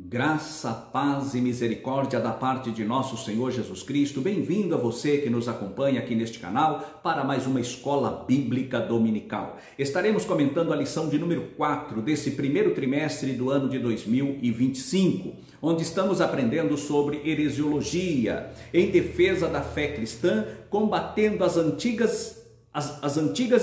Graça, paz e misericórdia da parte de nosso Senhor Jesus Cristo. Bem-vindo a você que nos acompanha aqui neste canal para mais uma Escola Bíblica Dominical. Estaremos comentando a lição de número 4 desse primeiro trimestre do ano de 2025, onde estamos aprendendo sobre heresiologia, em defesa da fé cristã, combatendo as antigas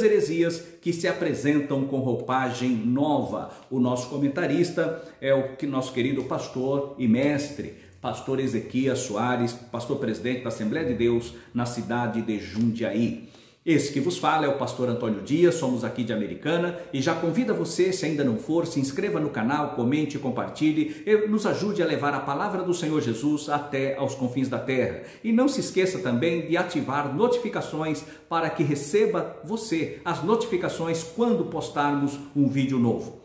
heresias que se apresentam com roupagem nova. O nosso comentarista é o nosso querido pastor e mestre, pastor Ezequias Soares, pastor presidente da Assembleia de Deus na cidade de Jundiaí. Esse que vos fala é o pastor Antônio Dias, somos aqui de Americana e já convido a você, se ainda não for, se inscreva no canal, comente, compartilhe e nos ajude a levar a palavra do Senhor Jesus até aos confins da terra. E não se esqueça também de ativar notificações para que receba você as notificações quando postarmos um vídeo novo.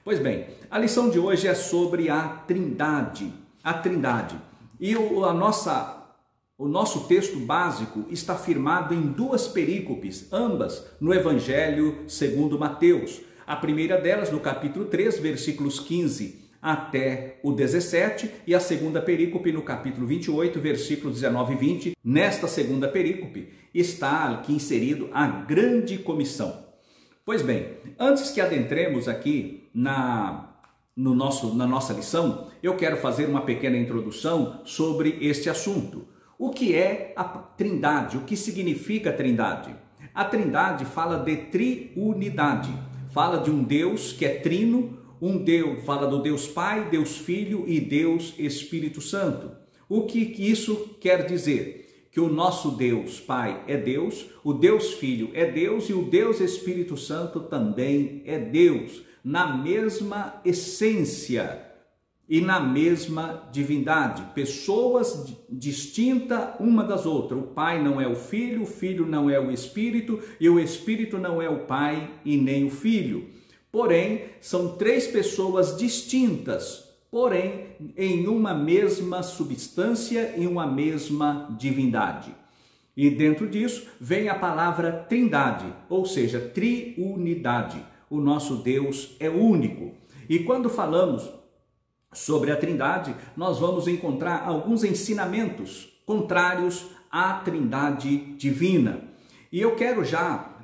Pois bem, a lição de hoje é sobre a Trindade. A Trindade. E o nosso texto básico está firmado em duas perícopes, ambas no Evangelho segundo Mateus. A primeira delas no capítulo 3, versículos 15 até o 17, e a segunda perícope no capítulo 28, versículos 19 e 20. Nesta segunda perícope está aqui inserido a grande comissão. Pois bem, antes que adentremos aqui na nossa lição, eu quero fazer uma pequena introdução sobre este assunto. O que é a Trindade? O que significa a Trindade? A Trindade fala de triunidade, fala de um Deus que é trino, fala do Deus Pai, Deus Filho e Deus Espírito Santo. O que isso quer dizer? Que o nosso Deus Pai é Deus, o Deus Filho é Deus e o Deus Espírito Santo também é Deus, na mesma essência e na mesma divindade, pessoas distintas uma das outras. O Pai não é o Filho não é o Espírito e o Espírito não é o Pai e nem o Filho. Porém, são três pessoas distintas, porém em uma mesma substância e uma mesma divindade. E dentro disso vem a palavra Trindade, ou seja, triunidade. O nosso Deus é único. E quando falamos sobre a Trindade, nós vamos encontrar alguns ensinamentos contrários à Trindade divina. E eu quero já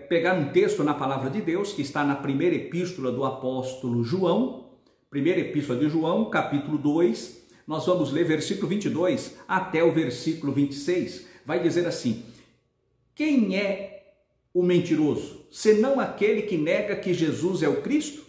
pegar um texto na palavra de Deus, que está na primeira epístola do apóstolo João, primeira epístola de João, capítulo 2, nós vamos ler versículo 22 até o versículo 26, vai dizer assim: quem é o mentiroso, senão aquele que nega que Jesus é o Cristo?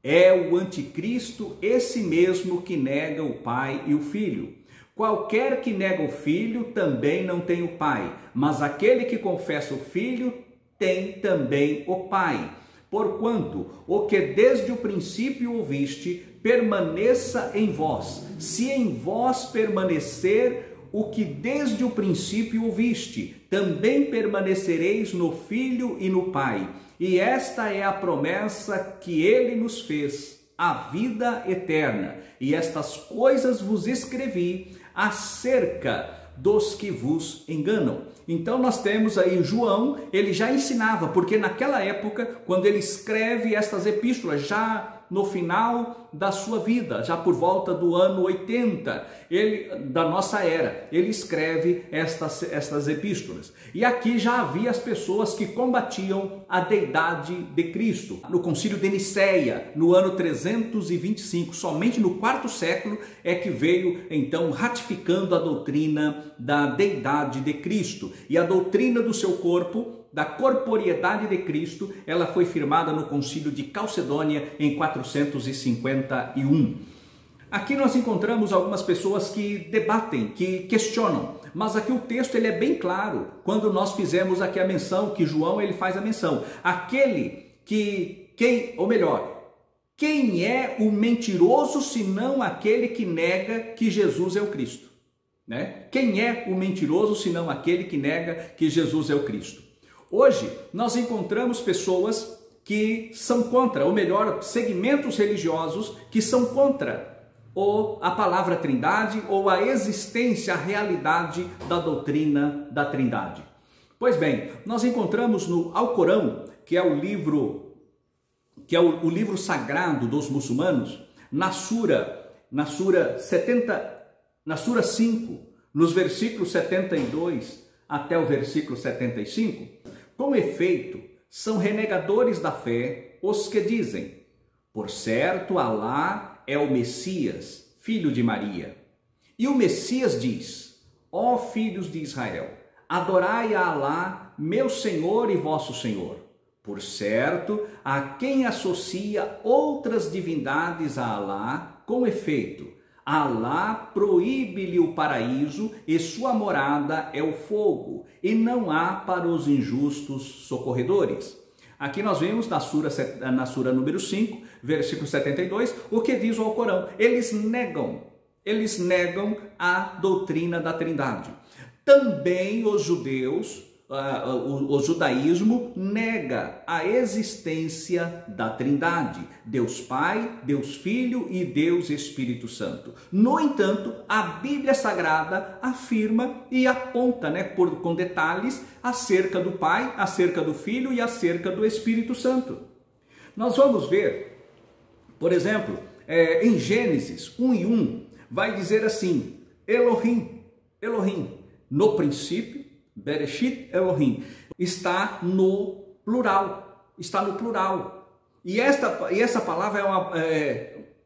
É o anticristo, esse mesmo que nega o Pai e o Filho. Qualquer que nega o Filho também não tem o Pai, mas aquele que confessa o Filho tem também o Pai. Porquanto o que desde o princípio ouviste permaneça em vós. Se em vós permanecer o que desde o princípio ouviste, também permanecereis no Filho e no Pai. E esta é a promessa que ele nos fez, a vida eterna. E estas coisas vos escrevi acerca dos que vos enganam. Então nós temos aí João, ele já ensinava, porque naquela época, quando ele escreve estas epístolas, já no final da sua vida, já por volta do ano 80, da nossa era, ele escreve estas epístolas. E aqui já havia as pessoas que combatiam a deidade de Cristo. No concílio de Nicéia, no ano 325, somente no quarto século, é que veio então ratificando a doutrina da deidade de Cristo. E a doutrina do seu corpo, da corporeidade de Cristo, ela foi firmada no concílio de Calcedônia em 451. Aqui nós encontramos algumas pessoas que debatem, que questionam, mas aqui o texto ele é bem claro, quando nós fizemos aqui a menção, que João ele faz a menção, quem é o mentiroso senão aquele que nega que Jesus é o Cristo? Né? Quem é o mentiroso senão aquele que nega que Jesus é o Cristo? Hoje nós encontramos pessoas que são contra, ou melhor, segmentos religiosos que são contra a palavra Trindade ou a existência, a realidade da doutrina da Trindade. Pois bem, nós encontramos no Alcorão, que é o livro sagrado dos muçulmanos, na Sura 5, nos versículos 72 até o versículo 75, com efeito, são renegadores da fé os que dizem: por certo, Alá é o Messias, filho de Maria. E o Messias diz: ó filhos de Israel, adorai a Alá, meu Senhor e vosso Senhor. Por certo, a quem associa outras divindades a Alá, com efeito, Alá proíbe-lhe o paraíso e sua morada é o fogo, e não há para os injustos socorredores. Aqui nós vemos na Sura número 5, versículo 72, o que diz o Alcorão. Eles negam a doutrina da Trindade. Também os judeus, o judaísmo nega a existência da Trindade, Deus Pai, Deus Filho e Deus Espírito Santo. No entanto, a Bíblia Sagrada afirma e aponta, com detalhes acerca do Pai, acerca do Filho e acerca do Espírito Santo. Nós vamos ver, por exemplo, em Gênesis 1:1, vai dizer assim: Elohim, no princípio, Bereshit Elohim, está no plural, E essa palavra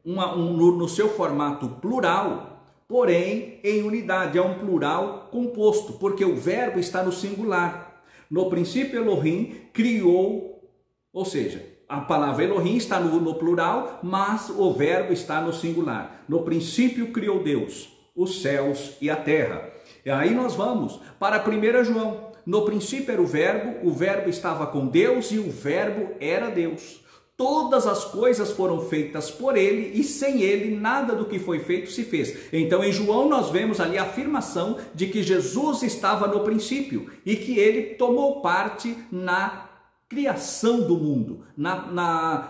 no seu formato plural, porém em unidade, é um plural composto, porque o verbo está no singular. No princípio Elohim criou, ou seja, a palavra Elohim está no plural, mas o verbo está no singular. No princípio criou Deus os céus e a terra. E aí nós vamos para 1 João. No princípio era o verbo estava com Deus e o verbo era Deus. Todas as coisas foram feitas por ele e sem ele nada do que foi feito se fez. Então em João nós vemos ali a afirmação de que Jesus estava no princípio e que ele tomou parte na criação do mundo.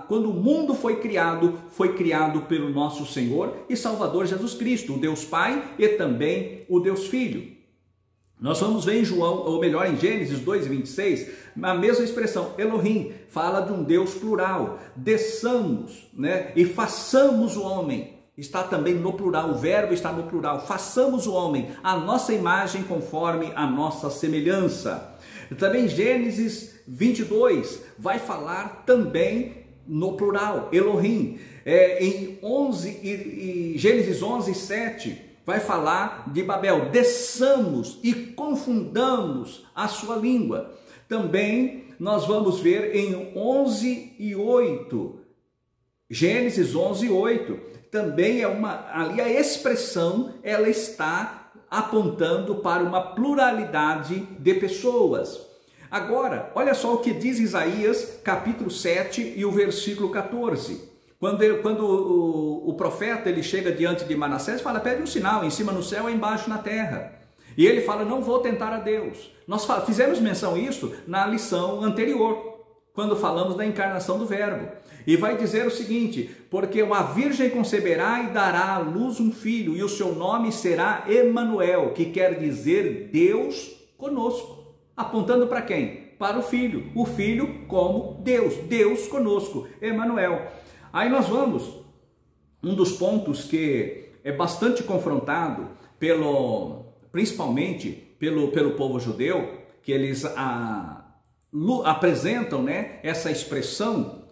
Quando o mundo foi criado pelo nosso Senhor e Salvador Jesus Cristo, o Deus Pai e também o Deus Filho. Nós vamos ver em em Gênesis 2:26, a mesma expressão, Elohim, fala de um Deus plural. Desçamos, e façamos o homem. Está também no plural, o verbo está no plural. Façamos o homem, a nossa imagem conforme a nossa semelhança. Também Gênesis 22 vai falar também no plural, Elohim. Gênesis 11:7 vai falar de Babel. Desçamos e confundamos a sua língua. Também nós vamos ver em 11:8, Gênesis 11:8, também ali a expressão ela está apontando para uma pluralidade de pessoas. Agora, olha só o que diz Isaías, capítulo 7 e o versículo 14. Quando o profeta ele chega diante de Manassés, fala: pede um sinal, em cima no céu e embaixo na terra. E ele fala: não vou tentar a Deus. Nós fizemos menção isso na lição anterior, quando falamos da encarnação do verbo. E vai dizer o seguinte: porque uma virgem conceberá e dará à luz um filho, e o seu nome será Emanuel, que quer dizer Deus conosco. Apontando para quem? Para o Filho como Deus conosco, Emanuel. Aí nós vamos, um dos pontos que é bastante confrontado, principalmente pelo povo judeu, que eles apresentam essa expressão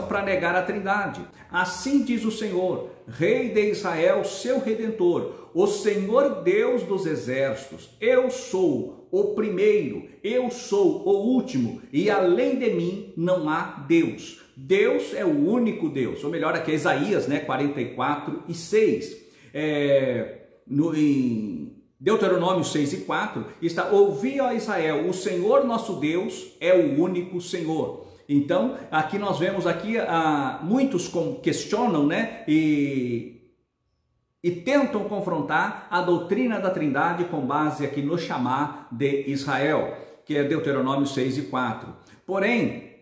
para negar a Trindade. Assim diz o Senhor, Rei de Israel, seu Redentor, o Senhor Deus dos exércitos: eu sou o primeiro, eu sou o último, e além de mim não há Deus. Deus é o único Deus. Ou melhor, aqui é Isaías 44:6. Em Deuteronômio 6:4 está: ouvi, ó Israel, o Senhor nosso Deus é o único Senhor. Então, aqui nós vemos muitos questionam, e tentam confrontar a doutrina da Trindade com base aqui no chamar de Israel, que é Deuteronômio 6:4. Porém,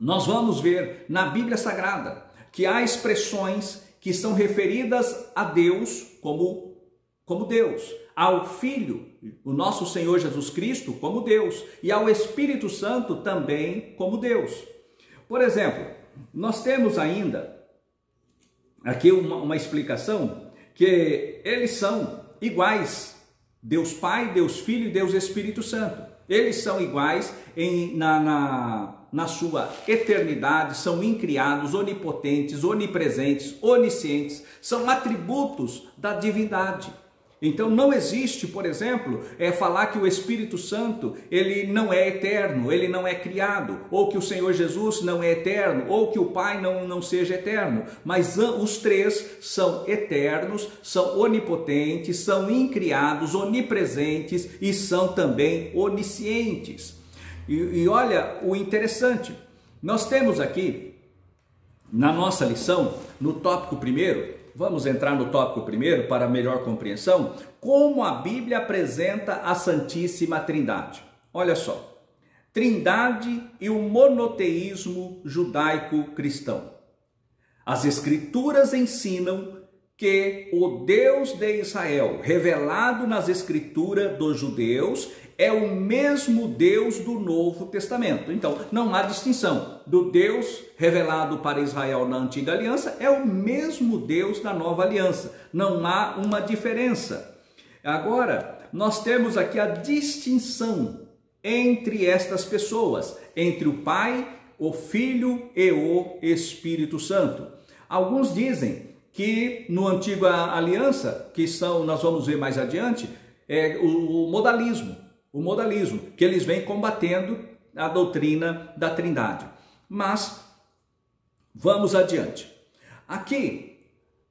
nós vamos ver na Bíblia Sagrada que há expressões que são referidas a Deus como Deus, ao Filho, o nosso Senhor Jesus Cristo, como Deus, e ao Espírito Santo também como Deus. Por exemplo, nós temos ainda aqui uma explicação que eles são iguais, Deus Pai, Deus Filho e Deus Espírito Santo. Eles são iguais na sua eternidade, são incriados, onipotentes, onipresentes, oniscientes, são atributos da divindade. Então não existe, por exemplo, falar que o Espírito Santo ele não é eterno, ele não é criado, ou que o Senhor Jesus não é eterno, ou que o Pai não seja eterno, mas os três são eternos, são onipotentes, são incriados, onipresentes e são também oniscientes. E olha o interessante, nós temos aqui na nossa lição, no tópico primeiro, vamos entrar no tópico primeiro para melhor compreensão, como a Bíblia apresenta a Santíssima Trindade. Olha só, Trindade e o monoteísmo judaico-cristão. As Escrituras ensinam que o Deus de Israel, revelado nas Escrituras dos judeus, é o mesmo Deus do Novo Testamento. Então, não há distinção. Do Deus revelado para Israel na Antiga Aliança é o mesmo Deus da Nova Aliança. Não há uma diferença. Agora, nós temos aqui a distinção entre estas pessoas, entre o Pai, o Filho e o Espírito Santo. Alguns dizem que no Antiga Aliança, que nós vamos ver mais adiante, é o modalismo, que eles vêm combatendo a doutrina da Trindade. Mas vamos adiante. Aqui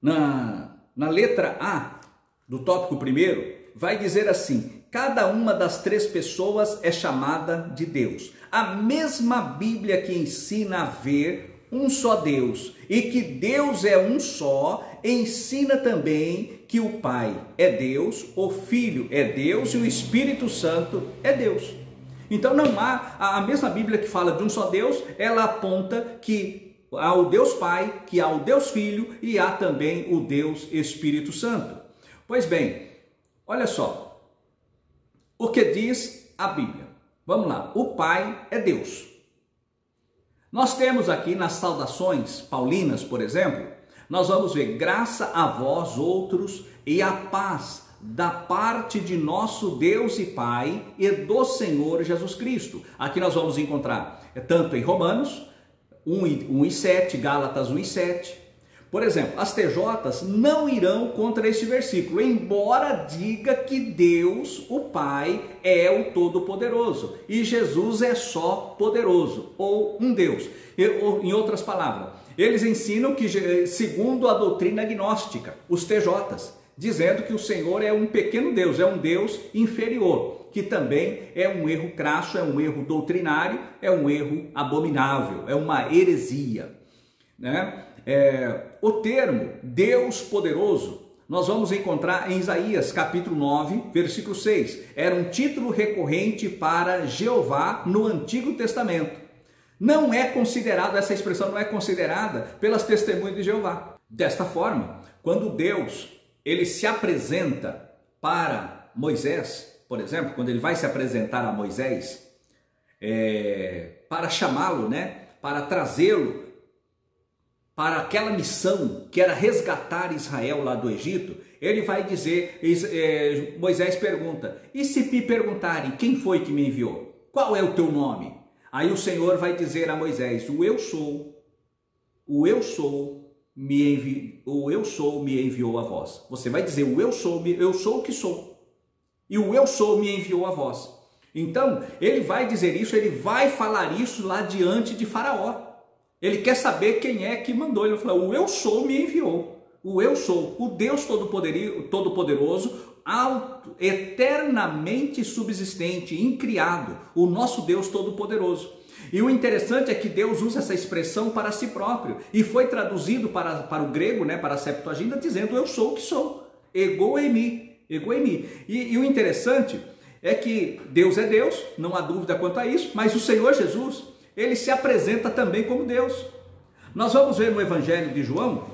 na letra A do tópico primeiro vai dizer assim: cada uma das três pessoas é chamada de Deus. A mesma Bíblia que ensina a ver um só Deus e que Deus é um só, ensina também que o Pai é Deus, o Filho é Deus e o Espírito Santo é Deus. Então não há, a mesma Bíblia que fala de um só Deus, ela aponta que há o Deus Pai, que há o Deus Filho e há também o Deus Espírito Santo. Pois bem, olha só, o que diz a Bíblia? Vamos lá, o Pai é Deus. Nós temos aqui nas saudações paulinas, por exemplo, nós vamos ver: graça a vós outros e a paz da parte de nosso Deus e Pai e do Senhor Jesus Cristo. Aqui nós vamos encontrar tanto em Romanos 1 e 7, Gálatas 1 e 7. Por exemplo, as TJs não irão contra este versículo, embora diga que Deus, o Pai, é o Todo-Poderoso e Jesus é só poderoso, ou um Deus. Em outras palavras, eles ensinam que, segundo a doutrina gnóstica, os TJs, dizendo que o Senhor é um pequeno Deus, é um Deus inferior, que também é um erro crasso, é um erro doutrinário, é um erro abominável, é uma heresia, né? O termo Deus poderoso nós vamos encontrar em Isaías capítulo 9, versículo 6. Era um título recorrente para Jeová no Antigo Testamento. Não é considerado, essa expressão não é considerada pelas testemunhas de Jeová. Desta forma, quando Deus ele se apresenta para Moisés, por exemplo, quando ele vai se apresentar a Moisés, para chamá-lo, né, para trazê-lo para aquela missão que era resgatar Israel lá do Egito, ele vai dizer, Moisés pergunta: e se me perguntarem quem foi que me enviou? Qual é o teu nome? Aí o Senhor vai dizer a Moisés: o eu sou me enviou a vós. Você vai dizer: eu sou o que sou. E o eu sou me enviou a vós. Então, ele vai dizer isso, ele vai falar isso lá diante de Faraó. Ele quer saber quem é que mandou. Ele vai falar: o eu sou me enviou. O eu sou, o Deus Todo-Poderoso, eternamente subsistente, incriado, o nosso Deus Todo-Poderoso. E o interessante é que Deus usa essa expressão para si próprio. E foi traduzido para o grego, né, para a Septuaginta, dizendo: eu sou o que sou. Ego eimi. E o interessante é que Deus é Deus, não há dúvida quanto a isso, mas o Senhor Jesus, ele se apresenta também como Deus. Nós vamos ver no Evangelho de João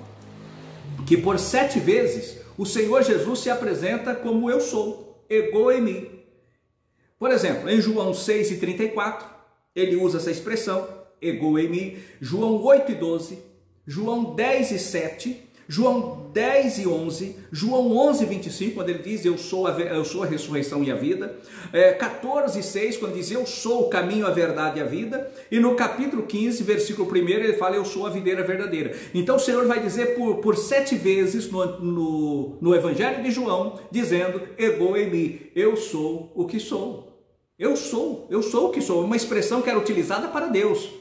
que por 7 vezes o Senhor Jesus se apresenta como eu sou, ego eimi. Por exemplo, em João 6:34, ele usa essa expressão, ego eimi. João 8:12, João 10:7, João 10 e 11, João 11, 25, quando ele diz eu sou a ressurreição e a vida, 14 e 6, quando diz eu sou o caminho, a verdade e a vida, e no capítulo 15, versículo 1, ele fala eu sou a videira verdadeira. Então o Senhor vai dizer por 7 vezes no Evangelho de João, dizendo ego eimi, eu sou o que sou. Eu sou o que sou, uma expressão que era utilizada para Deus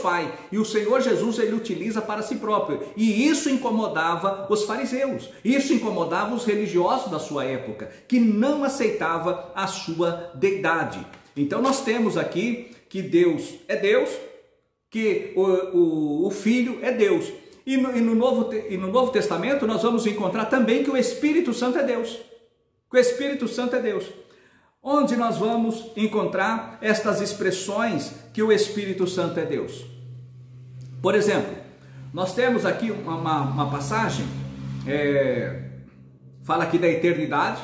Pai, e o Senhor Jesus ele utiliza para si próprio, e isso incomodava os fariseus, isso incomodava os religiosos da sua época, que não aceitava a sua deidade. Então nós temos aqui que Deus é Deus, que o Filho é Deus, e no Novo Testamento nós vamos encontrar também que o Espírito Santo é Deus, que o Espírito Santo é Deus. Onde nós vamos encontrar estas expressões que o Espírito Santo é Deus? Por exemplo, nós temos aqui uma passagem, fala aqui da eternidade,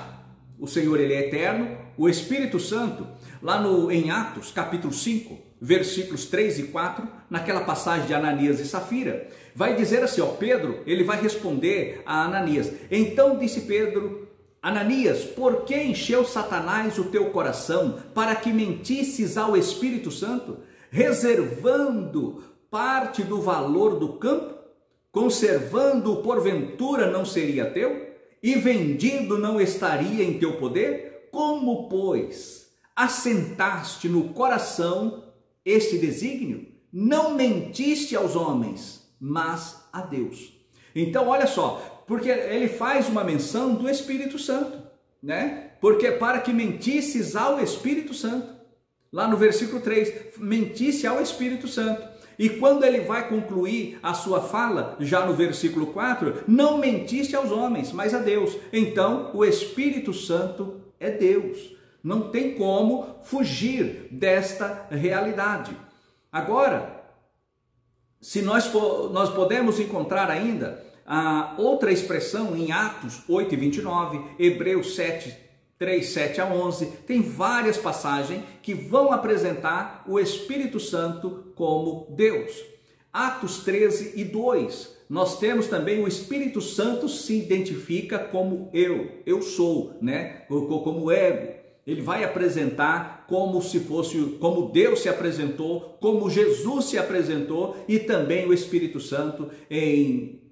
o Senhor ele é eterno, o Espírito Santo, lá em Atos capítulo 5, versículos 3 e 4, naquela passagem de Ananias e Safira, vai dizer assim, Pedro, ele vai responder a Ananias, então disse Pedro, Ananias, por que encheu Satanás o teu coração para que mentisses ao Espírito Santo, reservando parte do valor do campo, conservando-o porventura não seria teu, e vendido não estaria em teu poder? Como, pois, assentaste no coração este desígnio? Não mentiste aos homens, mas a Deus. Então, olha só, porque ele faz uma menção do Espírito Santo, né? Porque para que mentisses ao Espírito Santo, lá no versículo 3, mentisse ao Espírito Santo. E quando ele vai concluir a sua fala, já no versículo 4, não mentiste aos homens, mas a Deus. Então, o Espírito Santo é Deus. Não tem como fugir desta realidade. Agora, se nós podemos encontrar ainda a outra expressão em Atos 8 e 29, Hebreus 7, 3, 7 a 11, tem várias passagens que vão apresentar o Espírito Santo como Deus. Atos 13 e 2, nós temos também o Espírito Santo se identifica como eu sou, né? Como ego. Ele vai apresentar como se fosse, como Deus se apresentou, como Jesus se apresentou, e também o Espírito Santo em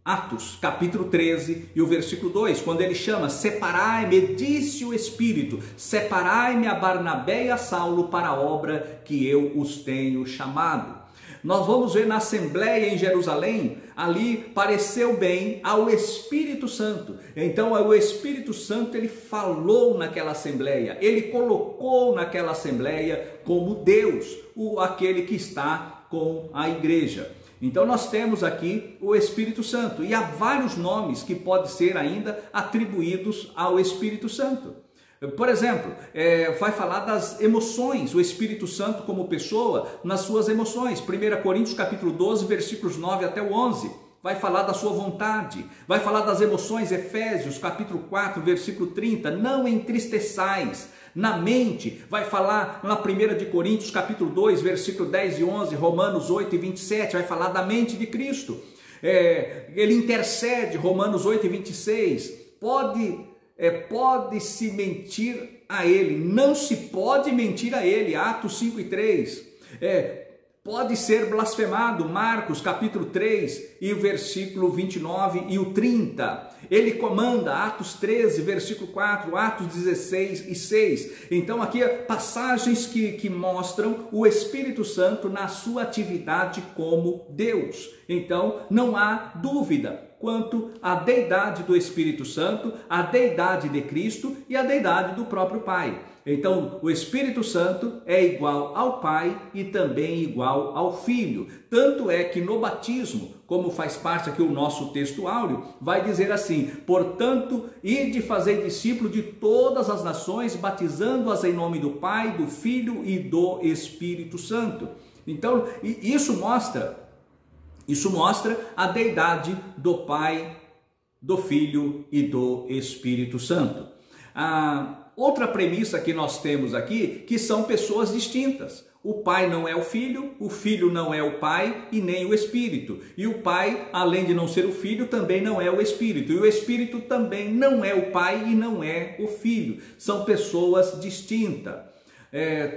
Atos, capítulo 13 e o versículo 2, quando ele chama, separai-me, disse o Espírito, separai-me a Barnabé e a Saulo para a obra que eu os tenho chamado. Nós vamos ver na Assembleia em Jerusalém, ali pareceu bem ao Espírito Santo. Então o Espírito Santo ele falou naquela Assembleia, ele colocou naquela Assembleia como Deus, aquele que está com a igreja. Então nós temos aqui o Espírito Santo e há vários nomes que podem ser ainda atribuídos ao Espírito Santo. Por exemplo, vai falar das emoções, o Espírito Santo como pessoa nas suas emoções. 1 Coríntios capítulo 12, versículos 9 até o 11. Vai falar da sua vontade, vai falar das emoções, Efésios capítulo 4, versículo 30. Não entristeçais. Na mente, vai falar na 1 de Coríntios capítulo 2, versículo 10 e 11, Romanos 8 e 27, vai falar da mente de Cristo. Ele intercede, Romanos 8 e 26, pode-se mentir a ele, não se pode mentir a ele, Atos 5 e 3, pode ser blasfemado, Marcos capítulo 3 e o versículo 29 e o 30, ele comanda, Atos 13, versículo 4, Atos 16 e 6, então aqui passagens que mostram o Espírito Santo na sua atividade como Deus. Então não há dúvida quanto à deidade do Espírito Santo, a deidade de Cristo e a deidade do próprio Pai. Então, o Espírito Santo é igual ao Pai e também igual ao Filho. Tanto é que no batismo, como faz parte aqui o nosso texto áureo, vai dizer assim, portanto, ide fazer discípulo de todas as nações, batizando-as em nome do Pai, do Filho e do Espírito Santo. Então, isso mostra a deidade do Pai, do Filho e do Espírito Santo. Outra premissa que nós temos aqui, que são pessoas distintas. O Pai não é o Filho não é o Pai e nem o Espírito. E o Pai, além de não ser o Filho, também não é o Espírito. E o Espírito também não é o Pai e não é o Filho. São pessoas distintas.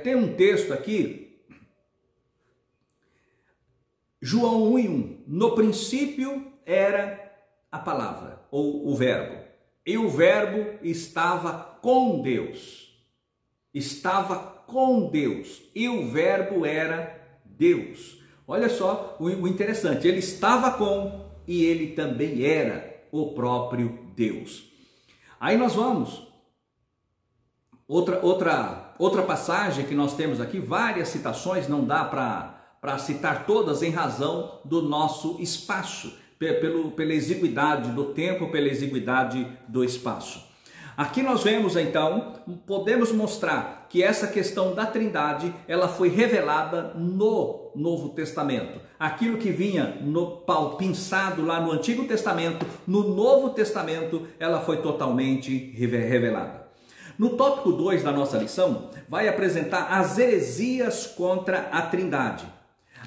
Tem um texto aqui, João 1:1. No princípio era a palavra, ou o verbo. E o verbo estava com Deus. Estava com Deus, e o verbo era Deus. Olha só o interessante, ele estava com e ele também era o próprio Deus. Aí nós vamos, outra passagem que nós temos aqui, várias citações, não dá para citar todas em razão do nosso espaço, pela exiguidade do tempo, pela exiguidade do espaço. Aqui nós vemos então, podemos mostrar que essa questão da Trindade, ela foi revelada no Novo Testamento. Aquilo que vinha no pinçado lá no Antigo Testamento, no Novo Testamento, ela foi totalmente revelada. No tópico 2 da nossa lição, vai apresentar as heresias contra a Trindade.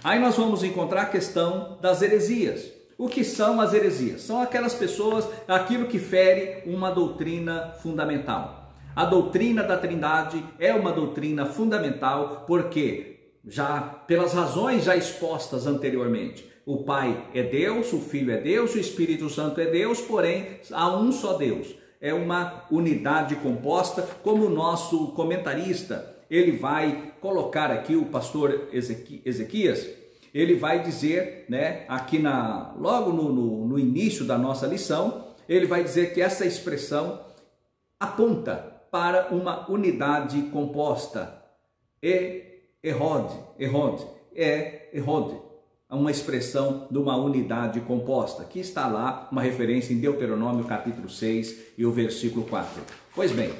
Aí nós vamos encontrar a questão das heresias. O que são as heresias? São aquelas pessoas, aquilo que fere uma doutrina fundamental. A doutrina da Trindade é uma doutrina fundamental porque, já pelas razões já expostas anteriormente, o Pai é Deus, o Filho é Deus, o Espírito Santo é Deus, porém há um só Deus. É uma unidade composta, como o nosso comentarista, ele vai colocar aqui, o pastor Ezequias, ele vai dizer, né, aqui logo no início da nossa lição, ele vai dizer que essa expressão aponta para uma unidade composta. Erode, uma expressão de uma unidade composta, que está lá, uma referência em Deuteronômio capítulo 6 e o versículo 4. Pois bem,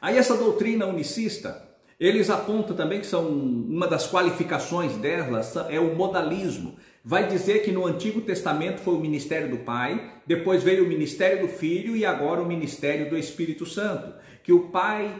aí essa doutrina unicista, eles apontam também que são uma das qualificações delas é o modalismo. Vai dizer que no Antigo Testamento foi o ministério do Pai, depois veio o ministério do Filho e agora o ministério do Espírito Santo. Que o Pai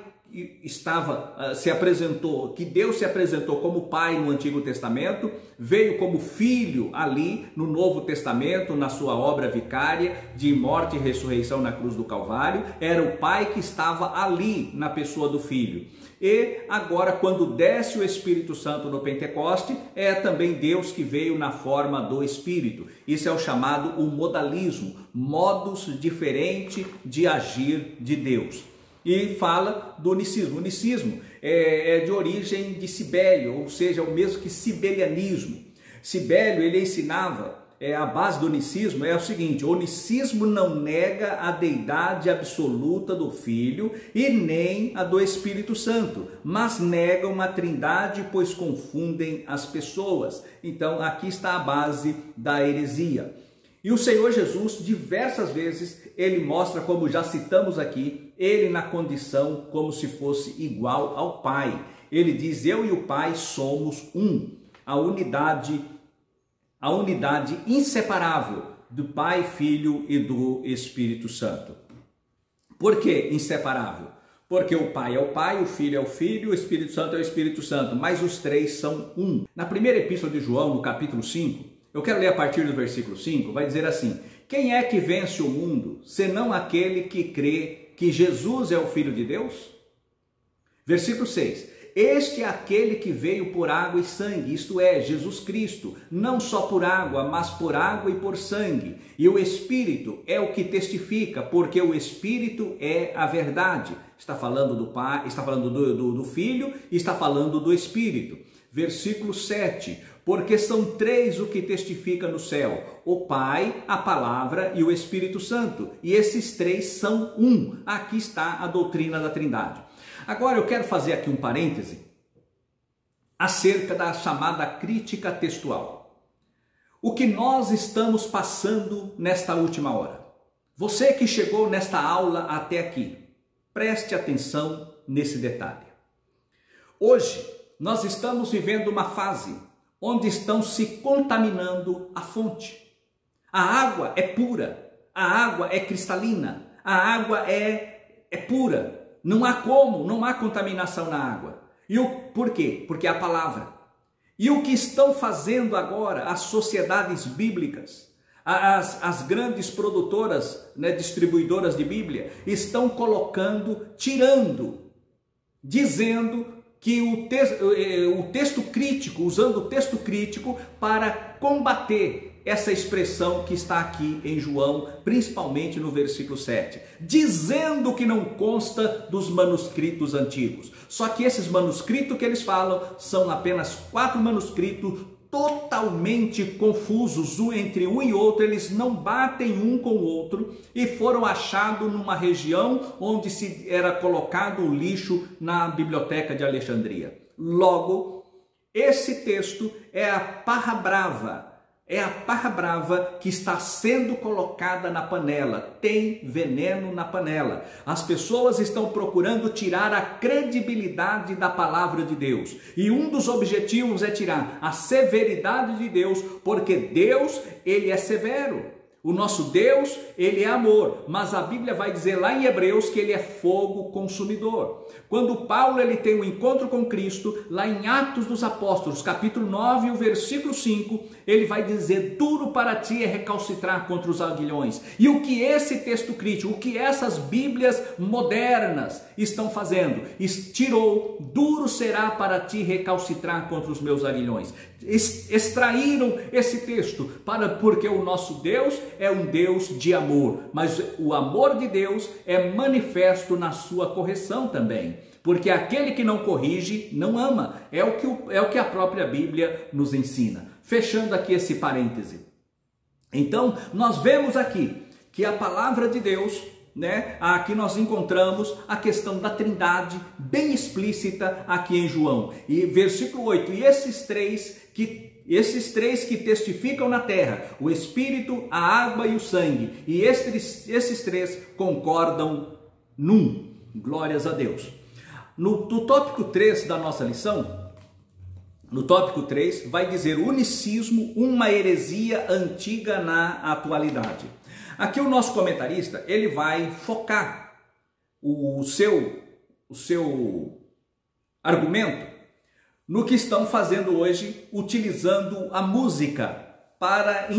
que Deus se apresentou como Pai no Antigo Testamento, veio como Filho ali no Novo Testamento, na sua obra vicária de morte e ressurreição na cruz do Calvário. Era o Pai que estava ali na pessoa do Filho. E agora, quando desce o Espírito Santo no Pentecoste, é também Deus que veio na forma do Espírito. Isso é o chamado o modalismo, modos diferentes de agir de Deus. E fala do unicismo. O unicismo é de origem de Cibélio, ou seja, o mesmo que sibelianismo. Cibélio, ele ensinava, a base do unicismo é o seguinte: o unicismo não nega a deidade absoluta do Filho e nem a do Espírito Santo, mas negam a Trindade, pois confundem as pessoas. Então, aqui está a base da heresia. E o Senhor Jesus, diversas vezes, ele mostra, como já citamos aqui, ele na condição como se fosse igual ao Pai. Ele diz: eu e o Pai somos um. A unidade inseparável do Pai, Filho e do Espírito Santo. Por que inseparável? Porque o Pai é o Pai, o Filho é o Filho, o Espírito Santo é o Espírito Santo, mas os três são um. Na primeira epístola de João, no capítulo 5, eu quero ler a partir do versículo 5, vai dizer assim: quem é que vence o mundo, senão aquele que crê que Jesus é o Filho de Deus? Versículo 6. Este é aquele que veio por água e sangue, isto é, Jesus Cristo, não só por água, mas por água e por sangue. E o Espírito é o que testifica, porque o Espírito é a verdade. Está falando do Pai, está falando do Filho e está falando do Espírito. Versículo 7. Porque são três o que testifica no céu: o Pai, a Palavra e o Espírito Santo. E esses três são um. Aqui está a doutrina da Trindade. Agora eu quero fazer aqui um parêntese acerca da chamada crítica textual. O que nós estamos passando nesta última hora? Você que chegou nesta aula até aqui, preste atenção nesse detalhe. Hoje nós estamos vivendo uma fase onde estão se contaminando a fonte. A água é pura, a água é cristalina, a água é pura. Não há contaminação na água. Por quê? Porque é a palavra. E o que estão fazendo agora as sociedades bíblicas, as grandes produtoras, né, distribuidoras de Bíblia, estão colocando, tirando, dizendo que o texto crítico, usando o texto crítico para combater essa expressão que está aqui em João, principalmente no versículo 7, dizendo que não consta dos manuscritos antigos. Só que esses manuscritos que eles falam são apenas 4 manuscritos totalmente confusos, entre um e outro, eles não batem um com o outro e foram achados numa região onde se era colocado o lixo na biblioteca de Alexandria. Logo, esse texto é a parra brava. É a parra brava que está sendo colocada na panela. Tem veneno na panela. As pessoas estão procurando tirar a credibilidade da palavra de Deus. E um dos objetivos é tirar a severidade de Deus, porque Deus, ele é severo. O nosso Deus, ele é amor, mas a Bíblia vai dizer lá em Hebreus que ele é fogo consumidor. Quando Paulo ele tem um encontro com Cristo, lá em Atos dos Apóstolos, capítulo 9, o versículo 5, ele vai dizer: duro para ti é recalcitrar contra os aguilhões. E o que esse texto crítico, o que essas Bíblias modernas estão fazendo? Tirou, duro será para ti recalcitrar contra os meus aguilhões. Extraíram esse texto, porque o nosso Deus é um Deus de amor, mas o amor de Deus é manifesto na sua correção também, porque aquele que não corrige não ama, é o que a própria Bíblia nos ensina. Fechando aqui esse parêntese, então nós vemos aqui que a palavra de Deus, né, aqui nós encontramos a questão da Trindade bem explícita aqui em João, e versículo 8, e esses três que testificam na terra, o Espírito, a água e o sangue, e esses três concordam num. Glórias a Deus. No tópico 3 da nossa lição, no tópico 3, vai dizer unicismo, uma heresia antiga na atualidade. Aqui o nosso comentarista, ele vai focar o seu argumento no que estão fazendo hoje, utilizando a música para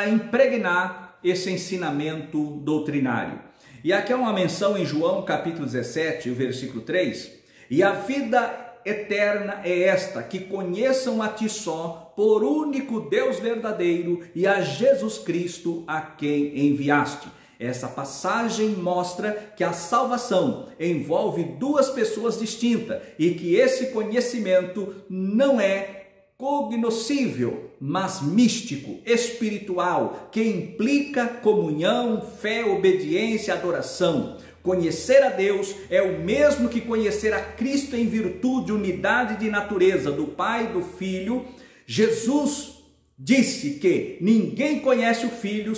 impregnar esse ensinamento doutrinário. E aqui é uma menção em João capítulo 17, o versículo 3, e a vida eterna é esta, que conheçam a ti só, por único Deus verdadeiro, e a Jesus Cristo a quem enviaste. Essa passagem mostra que a salvação envolve duas pessoas distintas e que esse conhecimento não é cognoscível, mas místico, espiritual, que implica comunhão, fé, obediência, adoração. Conhecer a Deus é o mesmo que conhecer a Cristo em virtude, unidade de natureza do Pai e do Filho. Jesus disse que ninguém conhece o Filho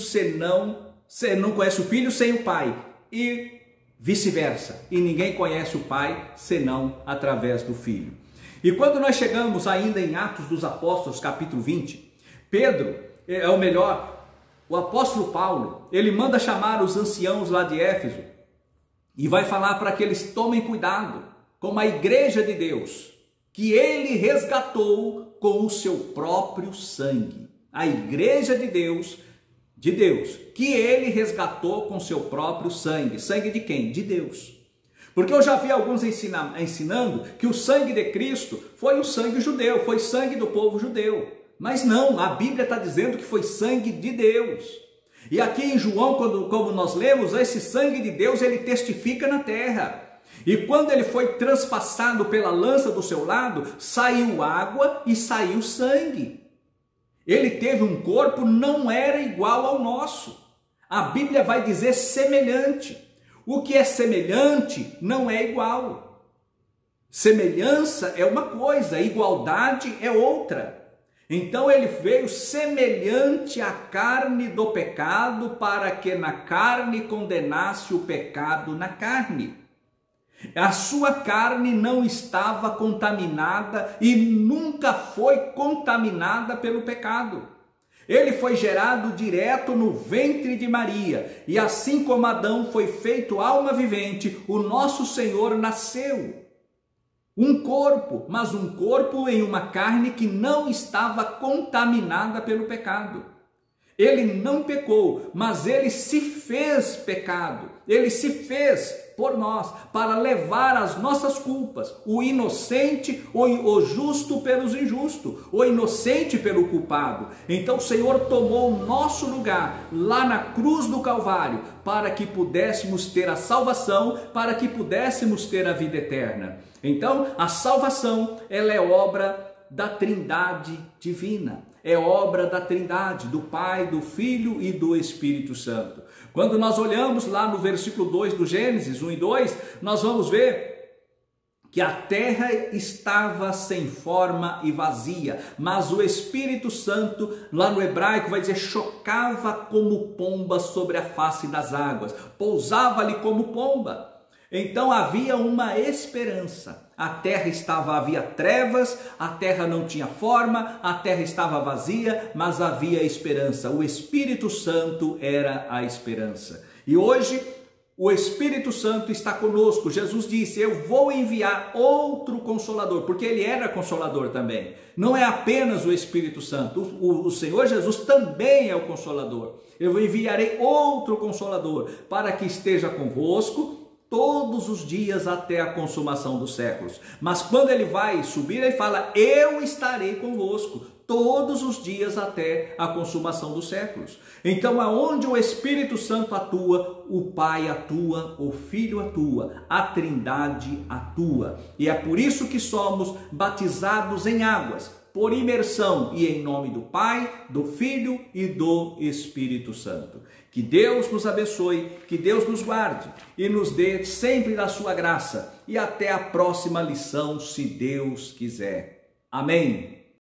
não conhece o Filho sem o Pai, e vice-versa. E ninguém conhece o Pai senão através do Filho. E quando nós chegamos ainda em Atos dos Apóstolos, capítulo 20, o apóstolo Paulo, ele manda chamar os anciãos lá de Éfeso e vai falar para que eles tomem cuidado com a igreja de Deus, que ele resgatou com o seu próprio sangue. A igreja de Deus, que ele resgatou com seu próprio sangue. Sangue de quem? De Deus. Porque eu já vi alguns ensinando que o sangue de Cristo foi o sangue judeu, foi sangue do povo judeu. Mas não, a Bíblia está dizendo que foi sangue de Deus. E aqui em João, como nós lemos, esse sangue de Deus, ele testifica na terra. E quando ele foi transpassado pela lança do seu lado, saiu água e saiu sangue. Ele teve um corpo, não era igual ao nosso. A Bíblia vai dizer semelhante. O que é semelhante não é igual. Semelhança é uma coisa, igualdade é outra. Então ele veio semelhante à carne do pecado, para que na carne condenasse o pecado na carne. A sua carne não estava contaminada e nunca foi contaminada pelo pecado. Ele foi gerado direto no ventre de Maria, e assim como Adão foi feito alma vivente, o nosso Senhor nasceu Um corpo, mas um corpo em uma carne que não estava contaminada pelo pecado. Ele não pecou, mas ele se fez pecado. Ele se fez por nós, para levar as nossas culpas, o inocente, o justo pelos injustos, o inocente pelo culpado. Então o Senhor tomou o nosso lugar lá na cruz do Calvário, para que pudéssemos ter a salvação, para que pudéssemos ter a vida eterna. Então a salvação, ela é obra da Trindade divina. É obra da Trindade, do Pai, do Filho e do Espírito Santo. Quando nós olhamos lá no versículo 2 do Gênesis 1 e 2, nós vamos ver que a terra estava sem forma e vazia, mas o Espírito Santo, lá no hebraico, vai dizer, chocava como pomba sobre a face das águas, pousava ali como pomba. Então havia uma esperança. A terra havia trevas, a terra não tinha forma, a terra estava vazia, mas havia esperança. O Espírito Santo era a esperança. E hoje o Espírito Santo está conosco. Jesus disse, eu vou enviar outro Consolador, porque ele era Consolador também. Não é apenas o Espírito Santo, o Senhor Jesus também é o Consolador. Eu enviarei outro Consolador para que esteja convosco todos os dias até a consumação dos séculos. Mas quando ele vai subir, ele fala, eu estarei convosco todos os dias até a consumação dos séculos. Então, aonde o Espírito Santo atua, o Pai atua, o Filho atua, a Trindade atua. E é por isso que somos batizados em águas, por imersão, e em nome do Pai, do Filho e do Espírito Santo. Que Deus nos abençoe, que Deus nos guarde e nos dê sempre da sua graça. E até a próxima lição, se Deus quiser. Amém.